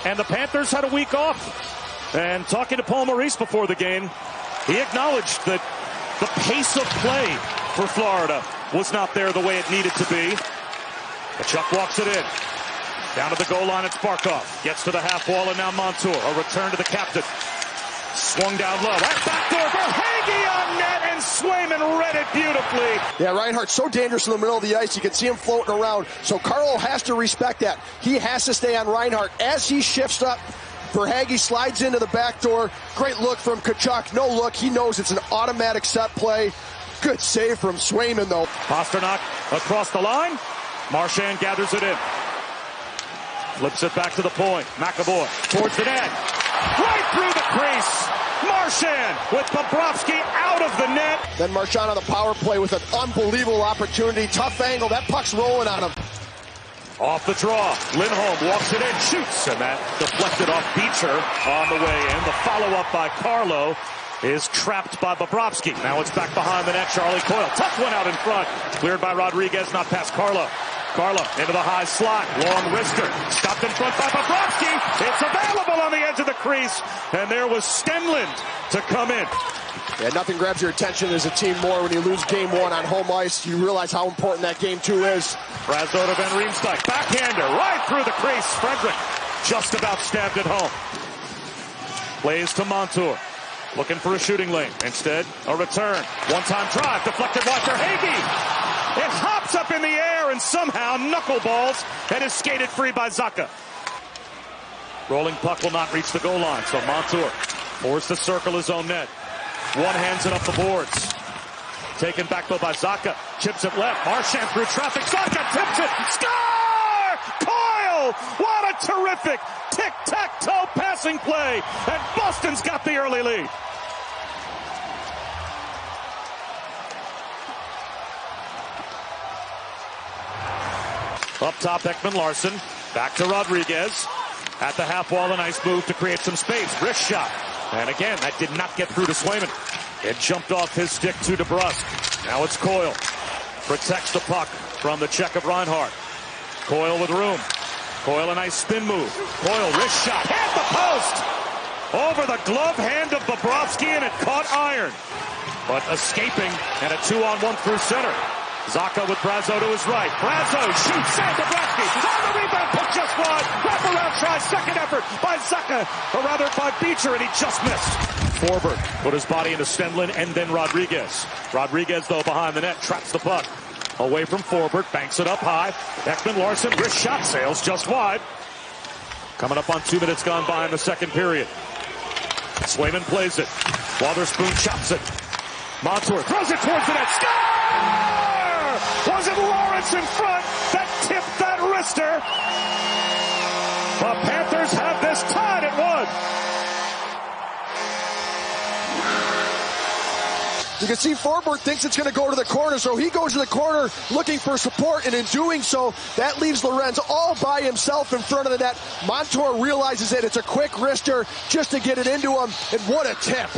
And the Panthers had a week off. And talking to Paul Maurice before the game, he acknowledged that the pace of play for Florida was not there the way it needed to be. Tkachuk walks it in. Down to the goal line, it's Barkov. Gets to the half wall, and now Montour. A return to the captain. Swung down low. That backdoor for Hagee on net, and Swayman read it beautifully. Yeah, Reinhart's so dangerous in the middle of the ice. You can see him floating around. So Carlo has to respect that. He has to stay on Reinhart as he shifts up. For Hagee, slides into the back door. Great look from Tkachuk. No look. He knows it's an automatic set play. Good save from Swayman, though. Pasternak across the line. Marchand gathers it in. Flips it back to the point. McAvoy towards the net. Right through the crease. Marchand with Bobrovsky out of the net. Then Marchand on the power play with an unbelievable opportunity. Tough angle. That puck's rolling on him. Off the draw. Lindholm walks it in, shoots, and that deflected off Beecher on the way in. The follow-up by Carlo is trapped by Bobrovsky. Now it's back behind the net. Charlie Coyle. Tough one out in front. Cleared by Rodriguez, not past Carlo. Carlo into the high slot. Long wrister. Stopped in front by Bobrovsky. It's available on the edge of the crease. And there was Stenlund to come in. Yeah, nothing grabs your attention as a team more when you lose game one on home ice. You realize how important that game two is. Brazo to Van Riemsdyk. Backhander right through the crease. Frederick just about stabbed it home. Plays to Montour. Looking for a shooting lane. Instead, a return. One-time drive. Deflected wide for Hagee. It hops up in the air and somehow knuckleballs and is skated free by Zacha. Rolling puck will not reach the goal line, so Montour forced to circle his own net. One hands it up the boards. Taken back though by Zacha. Chips it left. Marchand through traffic. Zacha tips it. Score! Coyle! What a terrific tic-tac-toe passing play. And Boston's got the early lead. Up top, Ekman-Larsson. Back to Rodriguez. At the half wall, a nice move to create some space. Wrist shot. And again, that did not get through to Swayman. It jumped off his stick to DeBrusk. Now it's Coyle. Protects the puck from the check of Reinhart. Coyle with room. Coyle a nice spin move. Coyle wrist shot. Hit the post! Over the glove hand of Bobrovsky, and it caught iron. But escaping, and a 2-on-1 through center. Zacha with Brazo to his right. Brazo shoots, and Bobrovsky on the rebound, puck just wide. Wraparound try, second effort by Zacha, or rather by Beecher, and he just missed. Forbert put his body into Stenlund and then Rodriguez. Rodriguez, though, behind the net, traps the puck. Away from Forbert, banks it up high. Ekman-Larsson, wrist shot, sails just wide. Coming up on 2 minutes gone by in the second period. Swayman plays it. Wotherspoon chops it. Montour throws it towards the net. Score! Was it Lorentz in front that tipped that wrister? The Panthers have this tied at 1. You can see Forbert thinks it's going to go to the corner, so he goes to the corner looking for support, and in doing so, that leaves Lorentz all by himself in front of the net. Montour realizes it. It's a quick wrister just to get it into him, and what a tip.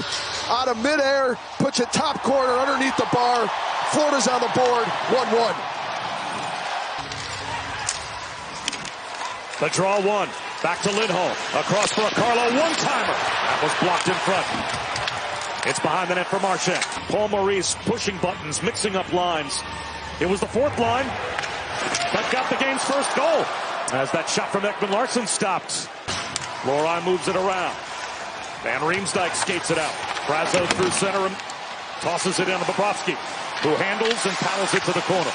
Out of midair, puts it top corner underneath the bar. Florida's on the board, 1-1. The draw one. Back to Lindholm. Across for a Carlo one-timer. That was blocked in front. It's behind the net for Marchand. Paul Maurice pushing buttons, mixing up lines. It was the fourth line that got the game's first goal. As that shot from Ekman-Larsson stopped. Lorentz moves it around. Van Riemsdyk skates it out. Brazo through center and tosses it into Bobrovsky, who handles and paddles it to the corner.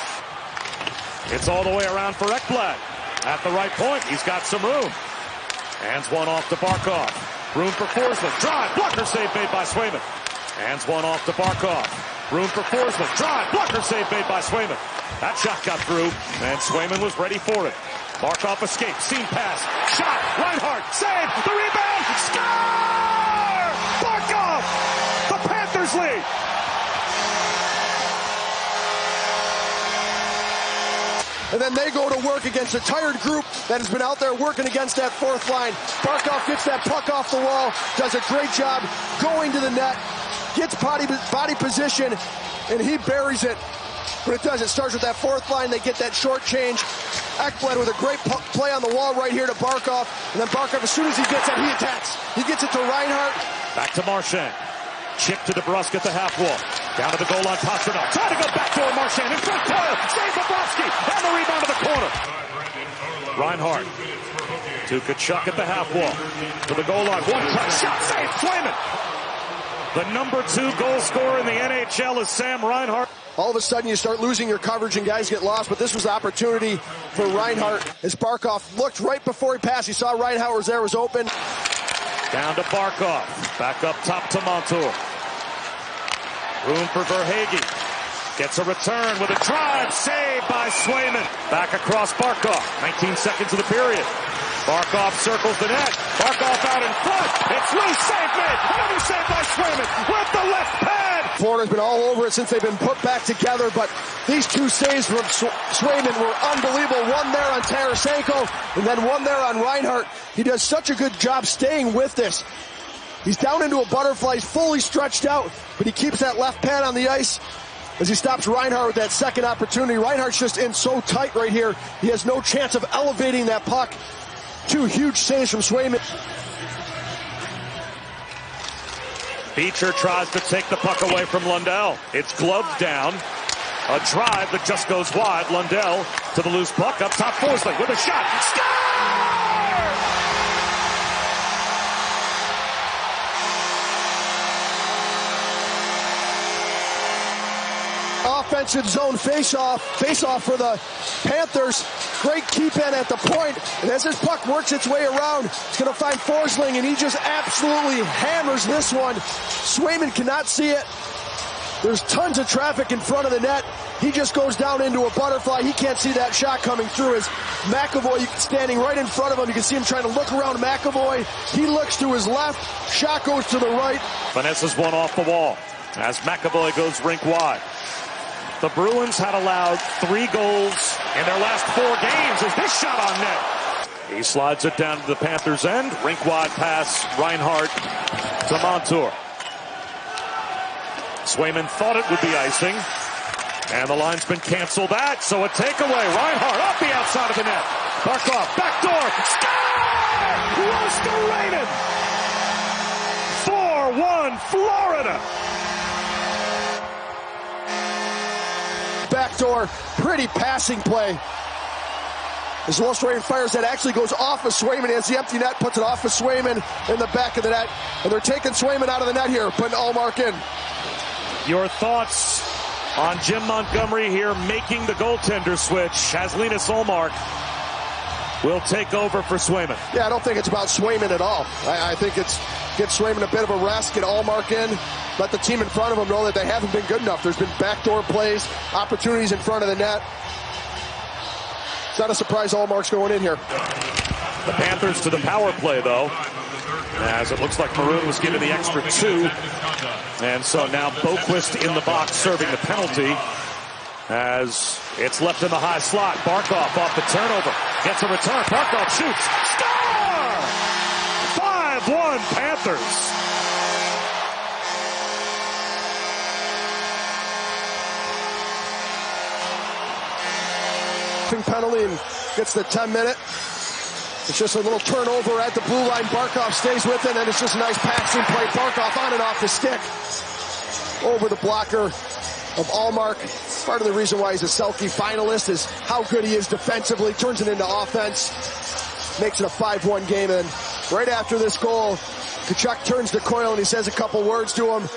It's all the way around for Ekblad. At the right point, he's got some room. Hands one off to Barkov. Room for Forsling. Drive. Blocker save made by Swayman. Hands one off to Barkov. Room for Forsling. Drive. Blocker save made by Swayman. That shot got through, and Swayman was ready for it. Barkov escaped. Seam pass. Shot. Reinhart. Save. The rebound. Score! Barkov! The Panthers lead. And then they go to work against a tired group that has been out there working against that fourth line. Barkov gets that puck off the wall, does a great job going to the net, gets body position, and he buries it. But it does. It starts with that fourth line. They get that short change. Ekblad with a great play on the wall right here to Barkov. And then Barkov, as soon as he gets it, he attacks. He gets it to Reinhart. Back to Marchand. Chip to DeBrusk at the half wall. Down to the goal line, Pasternak. Trying to go back to Marchand. In front, Coyle. Saves Bobrovsky. And the rebound to the corner. Reinhart. To Tkachuk at the half wall. To the goal line. One touch shot. Save. Swayman. The number 2 goal scorer in the NHL is Sam Reinhart. All of a sudden you start losing your coverage and guys get lost, but this was an opportunity for Reinhart as Barkov looked right before he passed. He saw Reinhart was there, was open. Down to Barkov. Back up top to Montour. Room for Verhaeghe. Gets a return with a drive. Saved by Swayman. Back across Barkov. 19 seconds of the period. Barkov circles the net. Barkov out in front. It's loose. Save made. Another save by Swayman with the left pad. Florida's been all over it since they've been put back together, but these 2 saves from Swayman were unbelievable. One there on Tarasenko, and then one there on Reinhart. He does such a good job staying with this. He's down into a butterfly. He's fully stretched out, but he keeps that left pad on the ice as he stops Reinhart with that second opportunity. Reinhart's just in so tight right here. He has no chance of elevating that puck. 2 huge saves from Swayman. Beecher tries to take the puck away from Lundell. It's gloved down. A drive that just goes wide. Lundell to the loose puck. Up top, Forsling with a shot. Score! Offensive zone face-off for the Panthers. Great keep-in at the point. And as this puck works its way around, it's going to find Forsling, and he just absolutely hammers this one. Swayman cannot see it. There's tons of traffic in front of the net. He just goes down into a butterfly. He can't see that shot coming through. As McAvoy standing right in front of him, you can see him trying to look around McAvoy. He looks to his left. Shot goes to the right. Vanessa's one off the wall as McAvoy goes rink wide. The Bruins had allowed 3 goals in their last 4 games as this shot on net. He slides it down to the Panthers' end. Rink wide pass, Reinhart to Montour. Swayman thought it would be icing. And the linesman canceled that, so a takeaway. Reinhart off the outside of the net. Barkov, backdoor, score! Luostarinen! 4-1 Florida! Backdoor, pretty passing play. As Luostarinen fires that, actually goes off of Swayman. He has the empty net, puts it off of Swayman in the back of the net. And they're taking Swayman out of the net here, putting Ullmark in. Your thoughts on Jim Montgomery here making the goaltender switch as Linus Ullmark will take over for Swayman? Yeah, I don't think it's about Swayman at all. I think it's get Swayman a bit of a rest, get Ullmark in, let the team in front of him know that they haven't been good enough. There's been backdoor plays, opportunities in front of the net. It's not a surprise Ullmark's going in here. The Panthers to the power play, though, as it looks like Maroon was given the extra 2. And so now Boquist in the box serving the penalty as it's left in the high slot. Barkov off the turnover. Gets a return. Barkov shoots. Score! 5-1 Panthers. Penalty and gets the 10-minute. It's just a little turnover at the blue line. Barkov stays with it, and it's just a nice passing play. Barkov on and off the stick. Over the blocker of Ullmark. Part of the reason why he's a Selke finalist is how good he is defensively. Turns it into offense. Makes it a 5-1 game. And right after this goal, Tkachuk turns to Coyle and he says a couple words to him.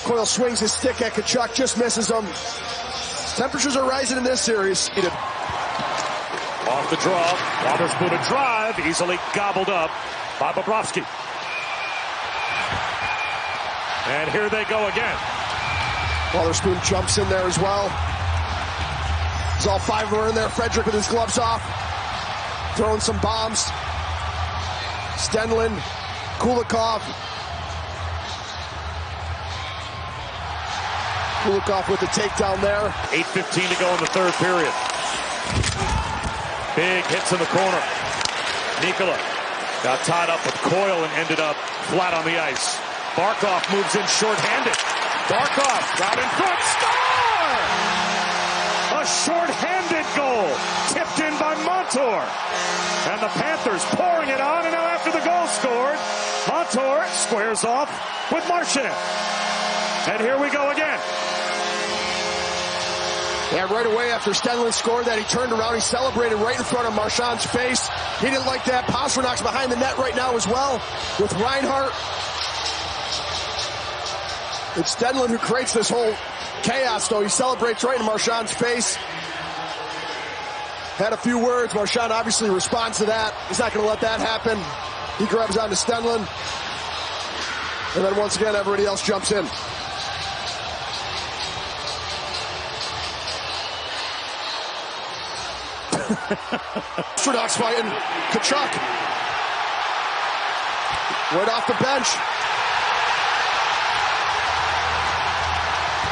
Coyle swings his stick at Tkachuk, just misses him. Temperatures are rising in this series. Off the draw, Wotherspoon a drive, easily gobbled up by Bobrovsky. And here they go again. Wotherspoon jumps in there as well. As all 5 of them are in there. Frederick with his gloves off, throwing some bombs. Stenlund, Kulikov. Kulikov with the takedown there. 8:15 to go in the 3rd period. Big hits in the corner. Nikola got tied up with Coyle and ended up flat on the ice. Barkov moves in shorthanded. Barkov out in front. Score! A shorthanded goal. Tipped in by Montour. And the Panthers pouring it on. And now after the goal scored, Montour squares off with Marchand. And here we go again. Yeah, right away after Stenlund scored that, he turned around, he celebrated right in front of Marchand's face. He didn't like that. Pasternak's behind the net right now as well with Reinhart. It's Stenlund who creates this whole chaos, though. He celebrates right in Marchand's face. Had a few words. Marchand obviously responds to that. He's not going to let that happen. He grabs onto Stenlund. And then once again, everybody else jumps in. Pasternak's fighting. Tkachuk. Right off the bench.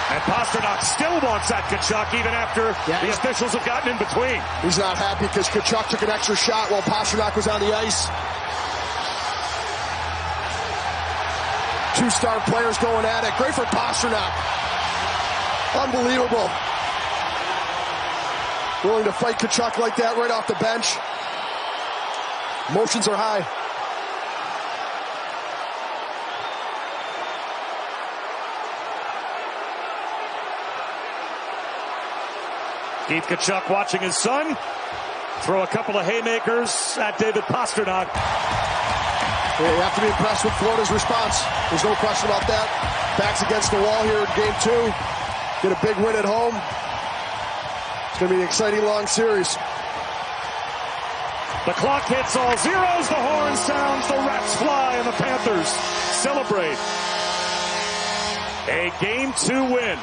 And Pasternak still wants that Tkachuk even after the officials have gotten in between. He's not happy because Tkachuk took an extra shot while Pasternak was on the ice. Two-star players going at it. Great for Pasternak. Unbelievable. Willing to fight Tkachuk like that right off the bench. Emotions are high. Keith Tkachuk watching his son throw a couple of haymakers at David Pasternak. Yeah, you have to be impressed with Florida's response. There's no question about that. Backs against the wall here in Game 2. Get a big win at home. It's going to be an exciting long series. The clock hits all zeros. The horn sounds. The Rats fly and the Panthers celebrate a Game 2 win.